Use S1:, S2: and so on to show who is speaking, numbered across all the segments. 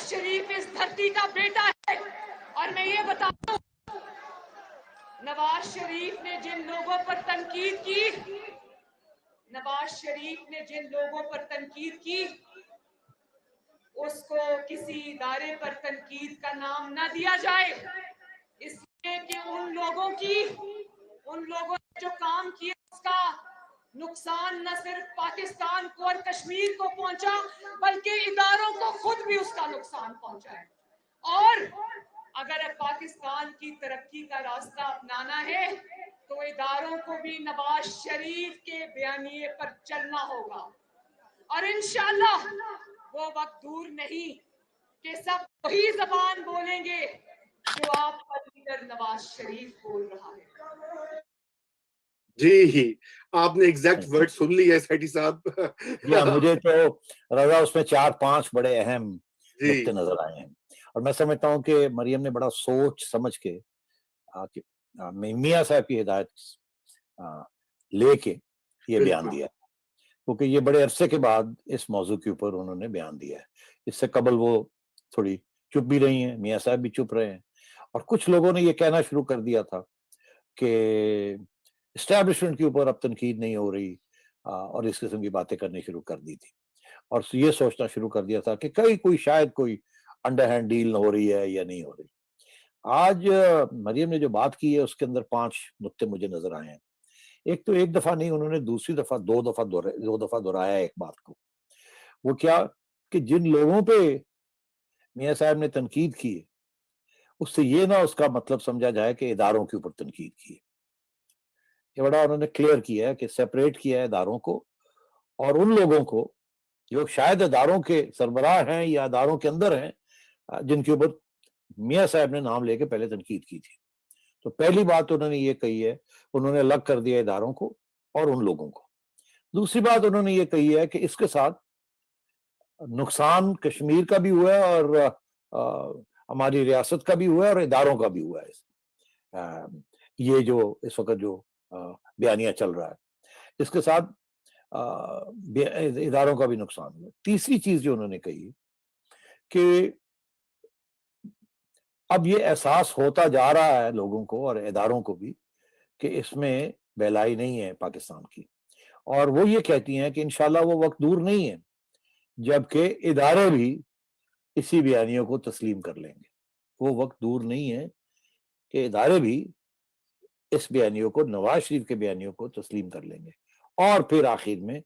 S1: नवाज शरीफ इस धरती का बेटा है। और मैं ये बताता हूं, नवाज शरीफ ने जिन लोगों पर तनकीद की, नवाज शरीफ ने जिन लोगों पर तनकीद की, उसको किसी इदारे पर तनकीद का नाम ना दिया जाए, इसलिए कि उन लोगों ने जो काम किया उसका नुकसान न सिर्फ पाकिस्तान को और कश्मीर को पहुंचा, बल्कि इदारों को खुद भी उसका नुकसान पहुंचा है। और अगर पाकिस्तान की तरक्की का रास्ता अपनाना है तो इदारों को भी नवाज शरीफ के बयानिए पर चलना होगा। और इंशाअल्लाह वो वक्त दूर नहीं कि सब वही जबान बोलेंगे जो आपका लीडर नवाज शरीफ बोल रहा है।
S2: जी, आपने एग्जैक्ट वर्ड सुन लिया सेठी साहब।
S3: मुझे तो रजा उसमें 4-5 बड़े अहम नुक्ते नजर आए हैं, और मैं समझता हूँ कि मरियम ने बड़ा सोच समझ के मियां साहब की हिदायत लेके ये बयान दिया, क्योंकि ये बड़े अरसे के बाद इस मौजू के ऊपर उन्होंने बयान दिया है। इससे कबल वो थोड़ी चुप भी रही हैं, मियां साहब भी चुप रहे हैं, और कुछ लोगों ने ये कहना शुरू कर दिया था कि एस्टैब्लिशमेंट के ऊपर अब तनकीद नहीं हो रही, और इस किस्म की बातें करनी शुरू कर दी थी, और ये सोचना शुरू कर दिया था कि कोई शायद कोई अंडरहैंड डील हो रही है या नहीं हो रही। आज मरियम ने जो बात की है उसके अंदर 5 नुक्ते मुझे नजर आए हैं। एक तो एक दफा नहीं, उन्होंने दूसरी दफा दो दफा दोहराया एक बात को। वो क्या कि जिन लोगों पे मियां साहब ने तनकीद की है, उससे ये ना उसका मतलब समझा जाए कि इदारों के ऊपर तनकीद की है। ये बड़ा उन्होंने क्लियर किया है कि सेपरेट किया है इदारों को और उन लोगों को जो शायद इदारों के सरबराह हैं या इदारों के अंदर हैं, जिनके ऊपर मियां साहब ने नाम लेके पहले तनकीद की थी। तो पहली बात उन्होंने ये कही है, उन्होंने अलग कर दिया इदारों को और उन लोगों को। दूसरी बात उन्होंने ये कही है कि इसके साथ नुकसान कश्मीर का भी हुआ है और हमारी रियासत का भी हुआ है और इदारों का भी हुआ है। ये जो इस वक्त जो बयानिया चल रहा है, इसके साथ इदारों का भी नुकसान हुआ। तीसरी चीज जो उन्होंने कही कि अब ये एहसास होता जा रहा है लोगों को और इदारों को भी कि इसमें बेलाई नहीं है पाकिस्तान की, और वो ये कहती हैं कि इंशाल्लाह वो वक्त दूर नहीं है जबकि इदारे भी इसी बयानियों को तस्लीम कर लेंगे। वो वक्त दूर नहीं है कि इदारे भी इस बयानियों को, नवाज शरीफ के बयानियों को तस्लीम कर लेंगे। और फिर आखिर में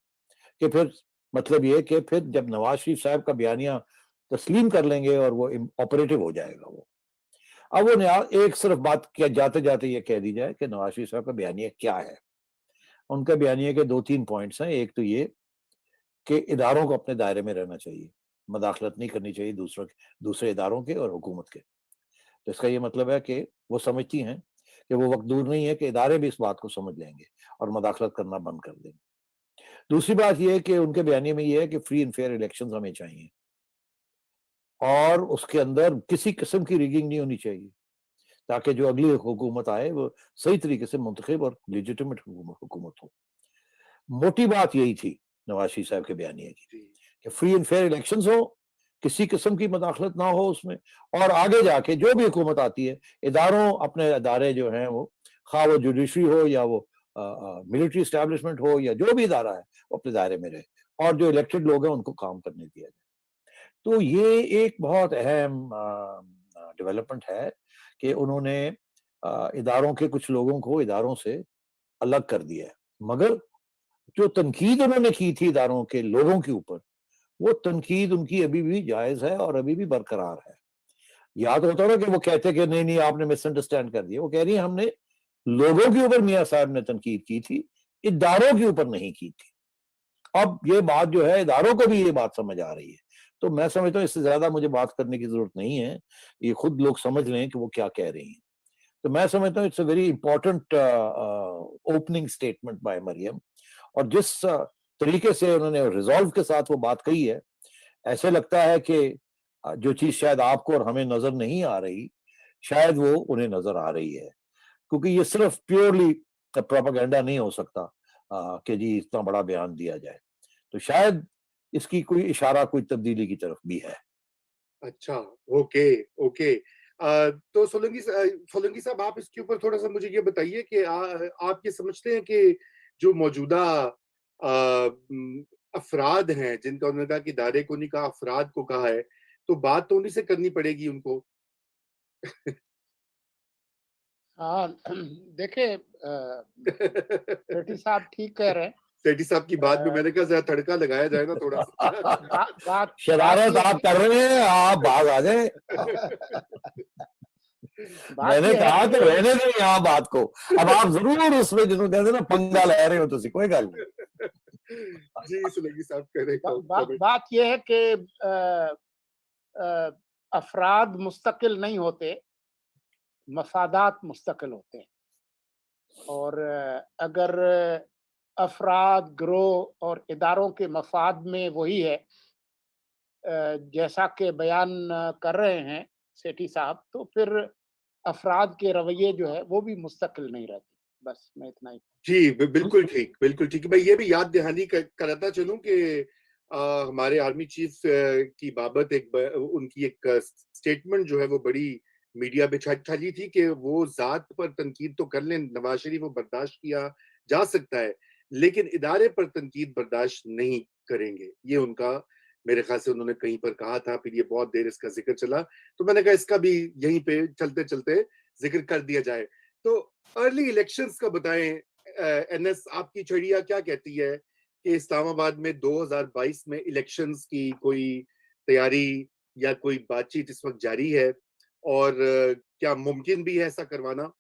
S3: कि फिर मतलब ये कि फिर जब नवाज शरीफ साहब का बयानिया तस्लीम कर लेंगे और वो ऑपरेटिव हो जाएगा वो। अब वो एक सिर्फ बात क्या जाते जाते ये कह दी जाए कि नवाज शरीफ साहब का बयानिया क्या है। उनका बयानिया के 2-3 पॉइंट्स हैं। एक तो ये कि इदारों को अपने दायरे में रहना चाहिए, मदाखलत नहीं करनी चाहिए दूसरे इदारों के और हुकूमत के। तो इसका ये मतलब है कि वो समझती हैं कि वो वक्त दूर नहीं है कि इदारे भी इस बात को समझ लेंगे और मदाखलत करना बंद कर देंगे। दूसरी बात यह है कि उनके बयानी में ये है कि फ्री एंड फेयर इलेक्शंस हमें चाहिए और उसके अंदर किसी किस्म की रिगिंग नहीं होनी चाहिए, ताकि जो अगली हुकूमत आए वो सही तरीके से मुंतखब और लेजिटिमेट हुकूमत हो। मोटी बात यही थी नवाज शरीफ साहब के बयानिए की कि फ्री एंड फेयर इलेक्शंस हो, किसी किस्म की मदाखलत ना हो उसमें, और आगे जाके जो भी हुकूमत आती है इदारों अपने इदारे जो हैं वो, खा वो जुडिशरी हो या वो मिलिट्री इस्टेब्लिशमेंट हो या जो भी इदारा है, वो अपने दायरे में रहे और जो इलेक्टेड लोग हैं उनको काम करने दिया जाए। तो ये एक बहुत अहम डेवलपमेंट है कि उन्होंने इदारों के कुछ लोगों को इदारों से अलग कर दिया है, मगर जो तनकीद उन्होंने की थी इदारों के लोगों के ऊपर, वो तनकीद उनकी अभी भी जायज है और अभी भी बरकरार है। याद होता ना कि वो कहते कि नहीं नहीं आपने मिसअंडरस्टैंड कर दिया। वो कह रही है हमने लोगों के ऊपर मियां साहब ने तनकीद की थी, इदारों के ऊपर नहीं की थी। अब ये बात जो है इदारों को भी ये बात समझ आ रही है, तो मैं समझता हूँ इससे ज्यादा मुझे बात करने की जरूरत नहीं है, ये खुद लोग समझ लें कि वो क्या कह रही हैं। तो मैं समझता हूँ it's a very important opening statement by Maryam, और जिस तरीके से उन्होंने रिजॉल्व के साथ वो बात कही है, ऐसे लगता है कि जो चीज शायद आपको और हमें नजर नहीं आ रही, शायद वो उन्हें नजर आ रही है, क्योंकि ये सिर्फ प्योरली प्रोपेगेंडा नहीं हो सकता कि जी इतना बड़ा बयान दिया जाए। तो शायद इसकी कोई इशारा कोई तब्दीली की तरफ भी है।
S2: अच्छा, ओके, ओके। तो सोलंकी साहब, आप इसके ऊपर थोड़ा-सा मुझे ये बताइए कि आप ये समझते हैं कि जो मौजूदा अफ़राद हैं, जिनका उन्होंने कहा कि इदारे को नहीं कहा, अफ़राद को कहा है, तो बात तो उन्हीं से करनी पड़ेगी उनको।
S4: हाँ, देखिए सेठी साहब ठीक कह रहे हैं।
S2: सेठी साहब की बात में मैंने कहा ज़रा तड़का लगाया जाए ना थोड़ा-सा।
S4: बात
S3: शरारत
S4: ये
S3: आप कर रहे हैं, आप भाग आ जाए।
S4: बात
S3: मैंने
S4: ये है
S3: कहा कि
S4: कि
S3: रहने दें यहाँ बात को। अब आप जरूर उसमें जिन्होंने कहते हैं ना पंगा ले रहे हो, तो कोई गल नहीं।
S2: जी, सोलंकी साहब कह रहे हैं, कमेंट।
S4: बात ये है कि अफराद मुस्तकिल नहीं होते, मफादात मुस्तकिल होते हैं। और अगर अफराद, गिरोह और इदारों के मफाद में वही है जैसा कि बयान कर रहे हैं सेठी साहब, तो फिर अफराद के रवैये जो है वो भी मुस्तकिल नहीं रहते। बस मैं इतना ही।
S2: जी, बिल्कुल ठीक, बिल्कुल ठीक। मैं ये भी याद दहानी कराता चलूँ कि हमारे आर्मी चीफ की बाबत उनकी एक स्टेटमेंट जो है वो बड़ी मीडिया पे छाई थी कि वो ज़ात पर तनकीद तो कर लें, नवाज़ शरीफ वो बर्दाश्त किया जा सकता है, लेकिन इदारे पर तनकीद बर्दाश्त नहीं करेंगे। ये उनका, मेरे ख़्याल से उन्होंने कहीं पर कहा था, फिर ये बहुत देर इसका ज़िक्र चला, तो मैंने कहा इसका भी यहीं पे चलते-चलते ज़िक्र कर दिया जाए। तो अर्ली इलेक्शंस का बताएं, एनएस, आपकी छड़िया क्या कहती है कि इस्लामाबाद में 2022 में इलेक्शंस की कोई तैयारी या कोई बातचीत इस वक्त जारी है, और क्या मुमकिन भी है ऐसा करवाना?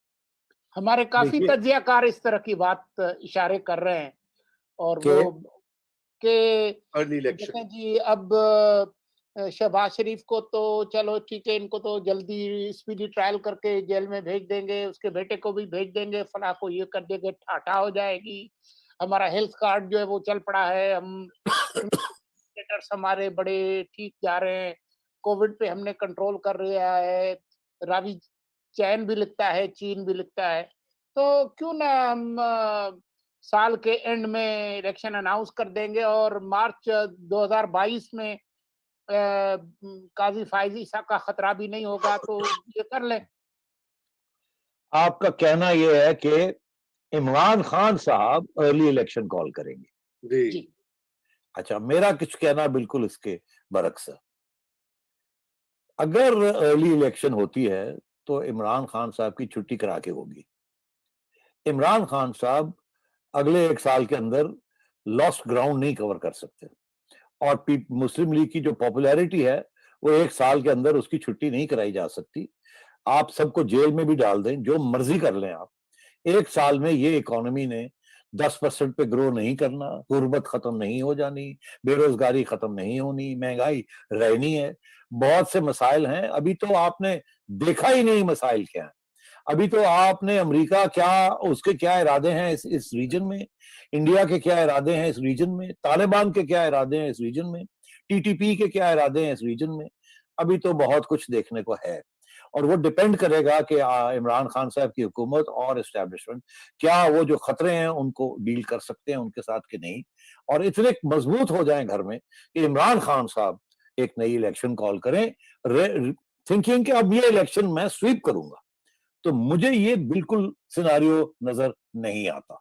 S4: हमारे काफी
S3: देखिए
S4: तज्जियाकार इस तरह की बात इशारे कर रहे हैं, और
S3: कि
S4: वो के
S2: अर्ली इलेक्शन।
S4: देखें जी, अब शहबाज शरीफ को तो चलो ठीक है, इनको तो जल्दी स्पीडी ट्रायल करके जेल में भेज देंगे, उसके बेटे को भी भेज देंगे, फलां को ये कर देंगे, ठाठा हो जाएगी। हमारा हेल्थ कार्ड जो है वो चल पड़ा है, हम इंडिकेटर्स हमारे बड़े ठीक जा रहे हैं, कोविड पे हमने कंट्रोल कर लिया है, रावी चैन भी लिखता है, चीन भी लिखता है। तो क्यों ना हम साल के एंड में इलेक्शन अनाउंस कर देंगे और मार्च 2022 में काजी फायज ईसा का खतरा भी नहीं होगा, तो ये कर लें।
S3: आपका कहना यह है कि इमरान खान साहब अर्ली इलेक्शन कॉल करेंगे।
S2: जी।
S4: जी,
S3: अच्छा, मेरा कुछ कहना बिल्कुल इसके बरक्स है। अगर अर्ली इलेक्शन होती है तो इमरान खान साहब की छुट्टी करा के होगी। इमरान खान साहब अगले 1 साल के अंदर लॉस्ट ग्राउंड नहीं कवर कर सकते, और मुस्लिम लीग की जो पॉपुलैरिटी है वो 1 साल के अंदर उसकी छुट्टी नहीं कराई जा सकती। आप सबको जेल में भी डाल दें, जो मर्जी कर लें आप, 1 साल में ये इकोनॉमी ने 10% पे ग्रो नहीं करना, गुर्बत खत्म नहीं हो जानी, बेरोजगारी खत्म नहीं होनी, महंगाई रहनी है। बहुत से मसाइल हैं, अभी तो आपने देखा ही नहीं मसाइल क्या है। अभी तो आपने अमेरिका क्या, उसके क्या इरादे हैं इस रीजन में, इंडिया के क्या इरादे हैं इस रीजन में, तालिबान के क्या इरादे हैं इस रीजन में, टीटीपी के क्या इरादे हैं इस रीजन में। अभी तो बहुत कुछ देखने को है, और वो डिपेंड करेगा कि इमरान खान साहब की हुकूमत और एस्टेब्लिशमेंट क्या वो जो खतरे हैं उनको डील कर सकते हैं उनके साथ कि नहीं, और इतने मजबूत हो जाएं घर में कि इमरान खान साहब एक नई इलेक्शन कॉल करें, थिंकिंग कि अब ये इलेक्शन मैं स्वीप करूंगा। तो मुझे ये बिल्कुल सिनारियो नजर नहीं आता।